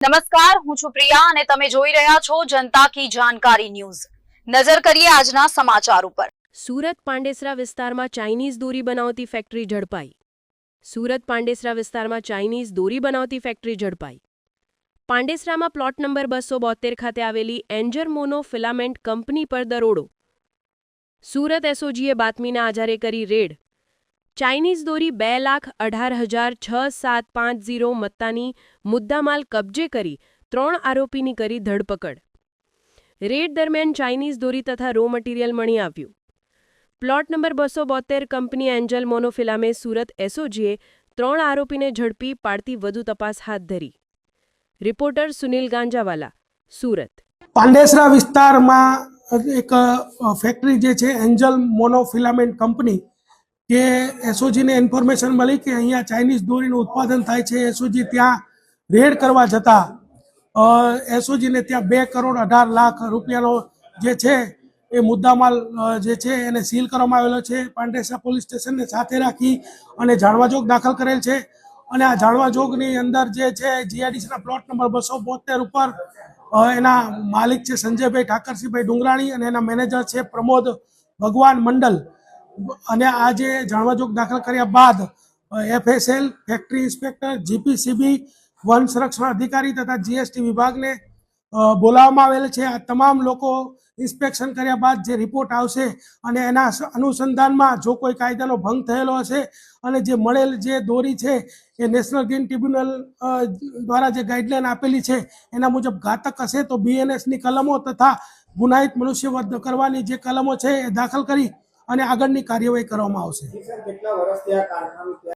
નમસ્કાર, હું છું પ્રિયા અને તમે જોઈ રહ્યા છો જનતા કી જાણકારી ન્યૂઝ। નજર કરીએ આજના સમાચાર ઉપર। સુરત પાંડેસરા વિસ્તારમાં ચાઇનીઝ દોરી બનાવતી ફેક્ટરી ઝડપાઈ। સુરત પાંડેસરા વિસ્તારમાં ચાઇનીઝ દોરી બનાવતી ફેક્ટરી ઝડપાઈ। પાંડેસરામાં પ્લોટ નંબર 272 ખાતે આવેલી એન્જર મોનો ફિલામેન્ટ કંપની પર દરોડો। સુરત એસઓજીએ બાતમીના આધારે કરી રેડ। ચાઇનીઝ દોરી 2,18,006,750 મત્તાની મુદ્દામાલ કબજે કરી 3 આરોપીની કરી ધરપકડ। રેડ દરમિયાન ચાઇનીઝ દોરી તથા રો મટીરિયલ મળી આવ્યું। Plot number 272 company angel monofilament Surat એસઓજીએ 3 આરોપીને ઝડપી પાડતી વધુ તપાસ હાથ ધરી। રિપોર્ટર સુનિલ ગાંજાવાલા, સુરત। પાંડેસરા વિસ્તારમાં એક ફેક્ટરી જે છે એન્જલ મોનોફિલામેન્ટ કંપની કે એસઓજીને ઇન્ફોર્મેશન મળી કે અહીંયા ચાઇનીઝ દોરીનું ઉત્પાદન થાય છે। એસઓજી ત્યાં રેડ કરવા જતાં એસઓજીને ત્યાં 2,18,00,000 રૂપિયાનો જે છે એ મુદ્દામાલ જે છે એને સીલ કરવામાં આવેલો છે। પાંડેસરા પોલીસ સ્ટેશનને સાથે રાખી અને જાણવાજોગ દાખલ કરેલ છે અને આ જાણવાજોગની અંદર જે છે જીઆઈડીસીના પ્લોટ નંબર 272 ઉપર એના માલિક છે સંજયભાઈ ઠાકરસિંહભાઈ ડુંગરાણી અને એના મેનેજર છે પ્રમોદ ભગવાન મંડલ। અને આ જે જાણવાજોગ દાખલ કર્યા બાદ FSL, factory inspector, GPCB, one સંરક્ષણ અધિકારી તથા જીએસટી વિભાગને બોલાવવામાં આવેલ છે। આ તમામ લોકો ઇન્સ્પેક્શન કર્યા બાદ જે રિપોર્ટ આવશે અને એના અનુસંધાનમાં જો કોઈ કાયદાનો ભંગ થયેલો હશે અને જે મળેલ જે દોરી છે એ નેશનલ ગ્રીન ટ્રિબ્યુનલ દ્વારા જે ગાઈડલાઈન આપેલી છે એના મુજબ ઘાતક હશે તો બીએનએસની કલમો તથા ગુનાહિત મનુષ્યવધ કરવાની જે કલમો છે એ દાખલ કરી અને આગળની કાર્યવાહી કરવામાં આવશે।